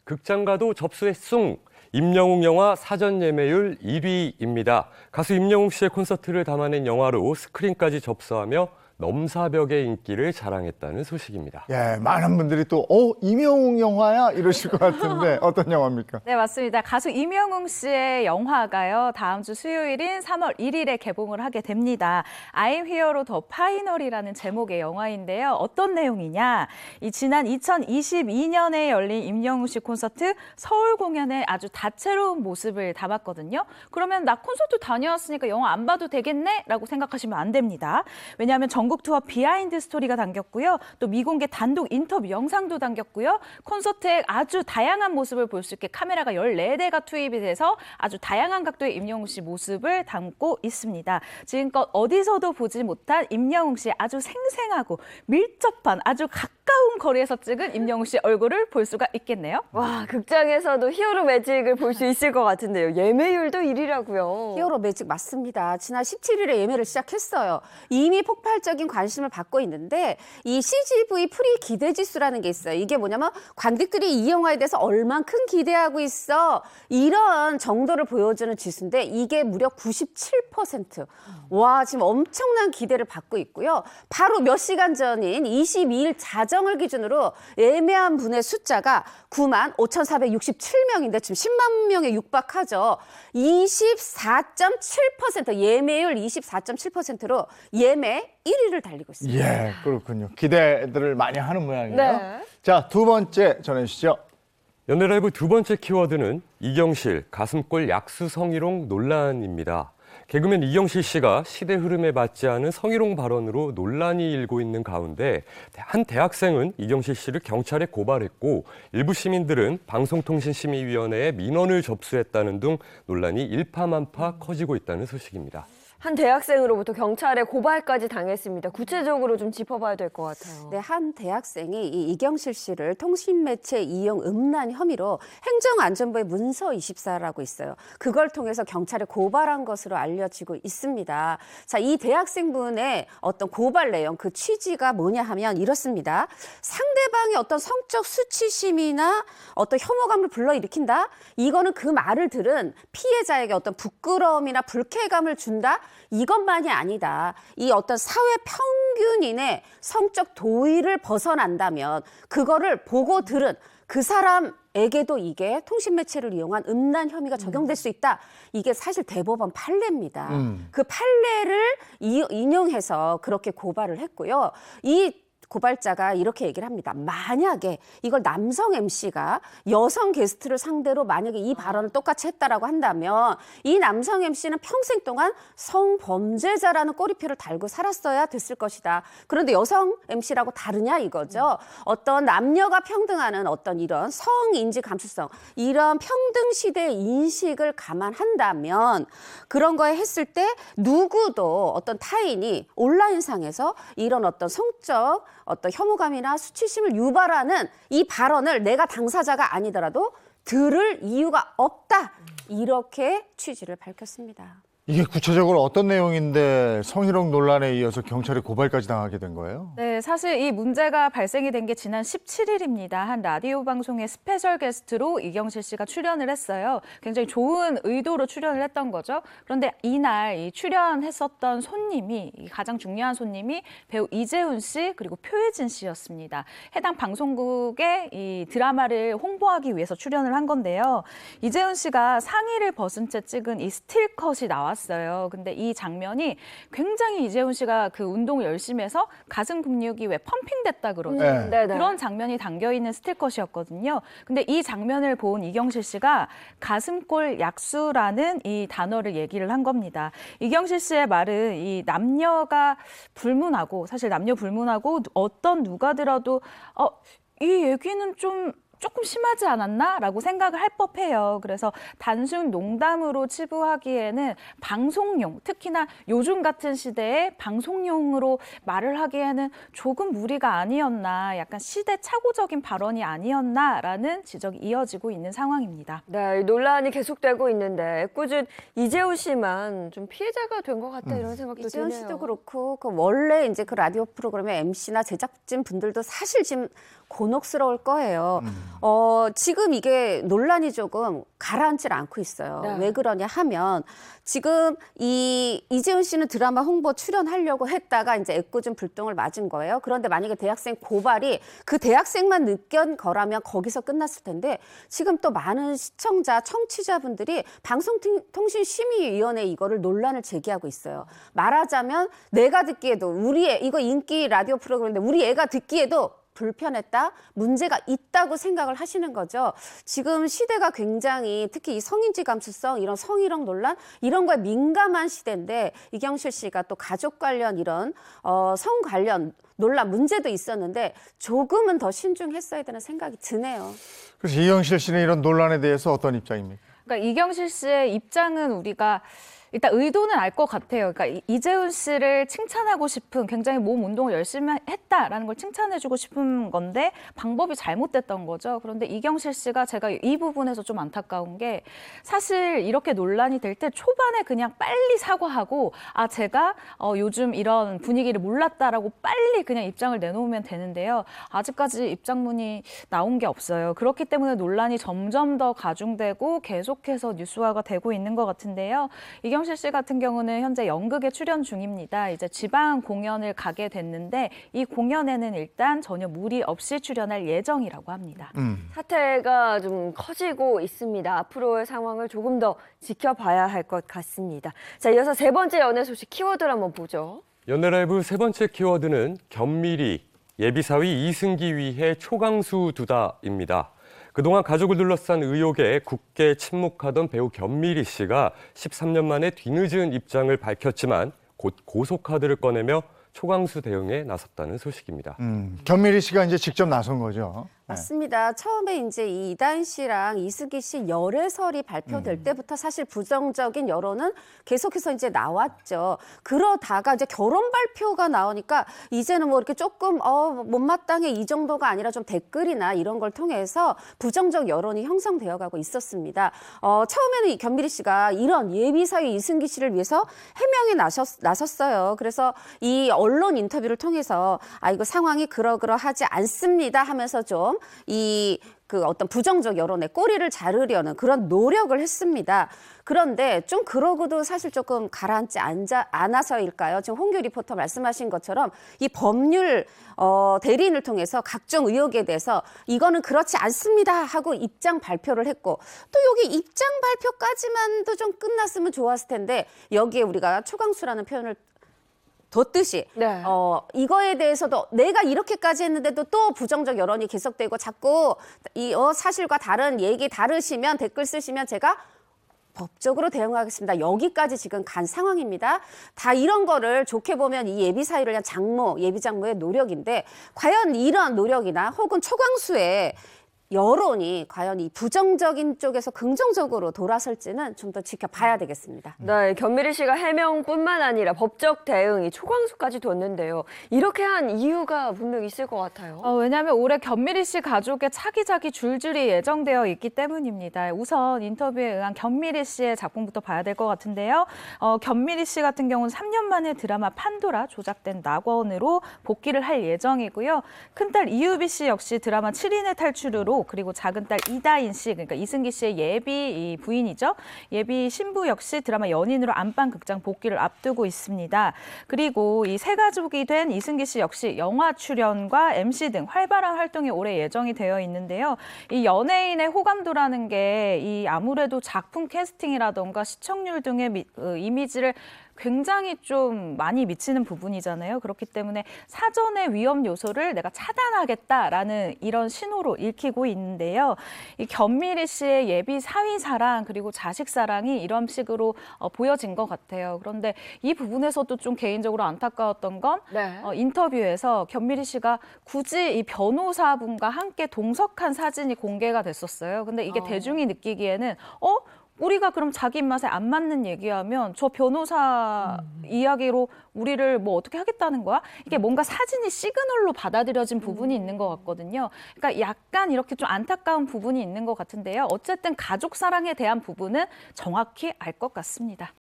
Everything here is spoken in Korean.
극장가도 접수 횟수 임영웅 영화 사전 예매율 1위입니다. 가수 임영웅 씨의 콘서트를 담아낸 영화로 스크린까지 접수하며 넘사벽의 인기를 자랑했다는 소식입니다. 예, 많은 분들이 또 임영웅 영화야 이러실 것 같은데 어떤 영화입니까? 네, 맞습니다. 가수 임영웅 씨의 영화가요. 다음 주 수요일인 3월 1일에 개봉을 하게 됩니다. I'm Here로 더 파이널이라는 제목의 영화인데요. 어떤 내용이냐? 지난 2022년에 열린 임영웅 씨 콘서트 서울 공연의 아주 다채로운 모습을 담았거든요. 그러면 나 콘서트 다녀왔으니까 영화 안 봐도 되겠네? 라고 생각하시면 안 됩니다. 왜냐하면 전국 투어 비하인드 스토리가 담겼고요. 또 미공개 단독 인터뷰 영상도 담겼고요. 콘서트에 아주 다양한 모습을 볼 수 있게 카메라가 14대가 투입이 돼서 아주 다양한 각도의 임영웅 씨 모습을 담고 있습니다. 지금껏 어디서도 보지 못한 임영웅 씨의 아주 생생하고 밀접한 아주 가까운 거리에서 찍은 임영웅 씨 얼굴을 볼 수가 있겠네요. 와, 극장에서도 히어로 매직을 볼 수 있을 것 같은데요. 예매율도 1위라고요. 히어로 매직 맞습니다. 지난 17일에 예매를 시작했어요. 이미 폭발적인 관심을 받고 있는데 이 CGV 프리 기대 지수라는 게 있어요. 이게 뭐냐면 관객들이 이 영화에 대해서 얼만큼 기대하고 있어 이런 정도를 보여주는 지수인데 이게 무려 97%. 와, 지금 엄청난 기대를 받고 있고요. 바로 몇 시간 전인 22일 자정을 기준으로 예매한 분의 숫자가 95,467명인데 지금 10만 명에 육박하죠. 24.7% 예매율 24.7%로 예매 1위를 달리고 있습니다. 예, 그렇군요. 기대들을 많이 하는 모양이에요. 네. 자, 두 번째 전해주시죠. 연예라이브 두 번째 키워드는 이경실 가슴골 약수 성희롱 논란입니다. 개그맨 이경실 씨가 시대 흐름에 맞지 않은 성희롱 발언으로 논란이 일고 있는 가운데 한 대학생은 이경실 씨를 경찰에 고발했고 일부 시민들은 방송통신심의위원회에 민원을 접수했다는 등 논란이 일파만파 커지고 있다는 소식입니다. 한 대학생으로부터 경찰에 고발까지 당했습니다. 구체적으로 좀 짚어봐야 될 것 같아요. 네, 한 대학생이 이 이경실 씨를 통신매체 이용 음란 혐의로 행정안전부의 문서24라고 있어요. 그걸 통해서 경찰에 고발한 것으로 알려지고 있습니다. 자, 이 대학생분의 어떤 고발 내용, 그 취지가 뭐냐 하면 이렇습니다. 상대방의 어떤 성적 수치심이나 어떤 혐오감을 불러일으킨다? 이거는 그 말을 들은 피해자에게 어떤 부끄러움이나 불쾌감을 준다? 이것만이 아니다. 이 어떤 사회 평균인의 성적 도의를 벗어난다면 그거를 보고 들은 그 사람에게도 이게 통신매체를 이용한 음란 혐의가 적용될 수 있다. 이게 사실 대법원 판례입니다. 그 판례를 인용해서 그렇게 고발을 했고요. 이 고발자가 이렇게 얘기를 합니다. 만약에 이걸 남성 MC가 여성 게스트를 상대로 만약에 이 발언을 똑같이 했다라고 한다면 이 남성 MC는 평생 동안 성범죄자라는 꼬리표를 달고 살았어야 됐을 것이다. 그런데 여성 MC라고 다르냐 이거죠. 어떤 남녀가 평등하는 어떤 이런 성인지 감수성, 이런 평등 시대의 인식을 감안한다면 그런 거에 했을 때 누구도 어떤 타인이 온라인상에서 이런 어떤 성적 어떤 혐오감이나 수치심을 유발하는 이 발언을 내가 당사자가 아니더라도 들을 이유가 없다. 이렇게 취지를 밝혔습니다. 이게 구체적으로 어떤 내용인데 성희롱 논란에 이어서 경찰에 고발까지 당하게 된 거예요? 네, 사실 이 문제가 발생이 된 게 지난 17일입니다. 한 라디오 방송의 스페셜 게스트로 이경실 씨가 출연을 했어요. 굉장히 좋은 의도로 출연을 했던 거죠. 그런데 이날 이 출연했었던 손님이, 가장 중요한 손님이 배우 이재훈 씨 그리고 표혜진 씨였습니다. 해당 방송국의 이 드라마를 홍보하기 위해서 출연을 한 건데요. 이재훈 씨가 상의를 벗은 채 찍은 이 스틸컷이 나왔어요. 근데 이 장면이 굉장히 이재훈 씨가 그 운동을 열심히 해서 가슴 근육이 왜 펌핑됐다 그러죠. 네네. 그런 장면이 담겨있는 스틸컷이었거든요. 근데 이 장면을 본 이경실 씨가 가슴골 약수라는 이 단어를 얘기를 한 겁니다. 이경실 씨의 말은 이 남녀가 불문하고, 사실 남녀 불문하고 어떤 누가 들어도 이 얘기는 조금 심하지 않았나? 라고 생각을 할 법해요. 그래서 단순 농담으로 치부하기에는 방송용, 특히나 요즘 같은 시대에 방송용으로 말을 하기에는 조금 무리가 아니었나, 약간 시대착오적인 발언이 아니었나라는 지적이 이어지고 있는 상황입니다. 네, 논란이 계속되고 있는데 애꿎은 이재훈 씨만 좀 피해자가 된 것 같다 이런 생각도 이재훈 드네요. 씨도 그렇고 그 원래 이제 그 라디오 프로그램의 MC나 제작진 분들도 사실 지금 곤혹스러울 거예요. 지금 이게 논란이 조금 가라앉질 않고 있어요. 네. 왜 그러냐 하면 지금 이재훈 씨는 드라마 홍보 출연하려고 했다가 이제 애꿎은 불똥을 맞은 거예요. 그런데 만약에 대학생 고발이 그 대학생만 느꼈 거라면 거기서 끝났을 텐데 지금 또 많은 시청자, 청취자분들이 방송통신심의위원회 이거를 논란을 제기하고 있어요. 말하자면 내가 듣기에도 이거 인기 라디오 프로그램인데 우리 애가 듣기에도 불편했다, 문제가 있다고 생각을 하시는 거죠. 지금 시대가 굉장히 특히 이 성인지 감수성, 이런 성희롱 논란 이런 거에 민감한 시대인데 이경실 씨가 또 가족 관련 이런 성 관련 논란 문제도 있었는데 조금은 더 신중했어야 되는 생각이 드네요. 그래서 이경실 씨는 이런 논란에 대해서 어떤 입장입니까? 그러니까 이경실 씨의 입장은 우리가 일단 의도는 알 것 같아요. 그러니까 이재훈 씨를 칭찬하고 싶은, 굉장히 몸 운동을 열심히 했다라는 걸 칭찬해주고 싶은 건데 방법이 잘못됐던 거죠. 그런데 이경실 씨가 제가 이 부분에서 좀 안타까운 게 사실 이렇게 논란이 될 때 초반에 그냥 빨리 사과하고 제가 요즘 이런 분위기를 몰랐다라고 빨리 그냥 입장을 내놓으면 되는데요. 아직까지 입장문이 나온 게 없어요. 그렇기 때문에 논란이 점점 더 가중되고 계속해서 뉴스화가 되고 있는 것 같은데요. 이경실 씨 같은 경우는 현재 연극에 출연 중입니다. 이제 지방 공연을 가게 됐는데 이 공연에는 일단 전혀 무리 없이 출연할 예정이라고 합니다. 사태가 좀 커지고 있습니다. 앞으로의 상황을 조금 더 지켜봐야 할 것 같습니다. 자, 이어서 세 번째 연예 소식 키워드를 한번 보죠. 연예라이브 세 번째 키워드는 견미리, 예비사위 이승기 위해 초강수 두다입니다. 그동안 가족을 둘러싼 의혹에 굳게 침묵하던 배우 견미리 씨가 13년 만에 뒤늦은 입장을 밝혔지만 곧 고소카드를 꺼내며 초강수 대응에 나섰다는 소식입니다. 견미리 씨가 이제 직접 나선 거죠. 맞습니다. 처음에 이제 이 이다인 씨랑 이승기 씨 열애설이 발표될 때부터 사실 부정적인 여론은 계속해서 이제 나왔죠. 그러다가 이제 결혼 발표가 나오니까 이제는 뭐 이렇게 조금 못마땅해 이 정도가 아니라 좀 댓글이나 이런 걸 통해서 부정적 여론이 형성되어 가고 있었습니다. 처음에는 이 견미리 씨가 이런 예비사위 이승기 씨를 위해서 해명에 나섰어요. 그래서 이 언론 인터뷰를 통해서 이거 상황이 그러하지 않습니다 하면서 좀 어떤 부정적 여론에 꼬리를 자르려는 그런 노력을 했습니다. 그런데 좀 그러고도 사실 조금 가라앉지 않아서일까요? 지금 홍규 리포터 말씀하신 것처럼 이 법률 대리인을 통해서 각종 의혹에 대해서 이거는 그렇지 않습니다 하고 입장 발표를 했고 또 여기 입장 발표까지만도 좀 끝났으면 좋았을 텐데 여기에 우리가 초강수라는 표현을 뒀듯이 네. 이거에 대해서도 내가 이렇게까지 했는데도 또 부정적 여론이 계속되고 자꾸 사실과 다른 얘기 다르시면 댓글 쓰시면 제가 법적으로 대응하겠습니다. 여기까지 지금 간 상황입니다. 다 이런 거를 좋게 보면 이 예비사위를 위한 예비장모의 노력인데 과연 이러한 노력이나 혹은 초강수의 여론이 과연 이 부정적인 쪽에서 긍정적으로 돌아설지는 좀 더 지켜봐야 되겠습니다. 네, 견미리 씨가 해명뿐만 아니라 법적 대응이 초강수까지 뒀는데요. 이렇게 한 이유가 분명 있을 것 같아요. 왜냐하면 올해 견미리 씨 가족의 차기작이 줄줄이 예정되어 있기 때문입니다. 우선 인터뷰에 의한 견미리 씨의 작품부터 봐야 될 것 같은데요. 견미리 씨 같은 경우는 3년 만에 드라마 판도라 조작된 낙원으로 복귀를 할 예정이고요. 큰딸 이유비 씨 역시 드라마 7인의 탈출으로 그리고 작은딸 이다인 씨, 그러니까 이승기 씨의 예비 부인이죠. 예비 신부 역시 드라마 연인으로 안방극장 복귀를 앞두고 있습니다. 그리고 이 세 가족이 된 이승기 씨 역시 영화 출연과 MC 등 활발한 활동이 올해 예정이 되어 있는데요. 이 연예인의 호감도라는 게 이 아무래도 작품 캐스팅이라던가 시청률 등의 이미지를 굉장히 좀 많이 미치는 부분이잖아요. 그렇기 때문에 사전의 위험 요소를 내가 차단하겠다라는 이런 신호로 읽히고 있는데요. 이 견미리 씨의 예비 사위 사랑 그리고 자식 사랑이 이런 식으로 보여진 것 같아요. 그런데 이 부분에서도 좀 개인적으로 안타까웠던 건 네. 인터뷰에서 견미리 씨가 굳이 이 변호사분과 함께 동석한 사진이 공개가 됐었어요. 근데 이게 대중이 느끼기에는 우리가 그럼 자기 입맛에 안 맞는 얘기하면 저 변호사 이야기로 우리를 뭐 어떻게 하겠다는 거야? 이게 뭔가 사진이 시그널로 받아들여진 부분이 있는 것 같거든요. 그러니까 약간 이렇게 좀 안타까운 부분이 있는 것 같은데요. 어쨌든 가족 사랑에 대한 부분은 정확히 알 것 같습니다.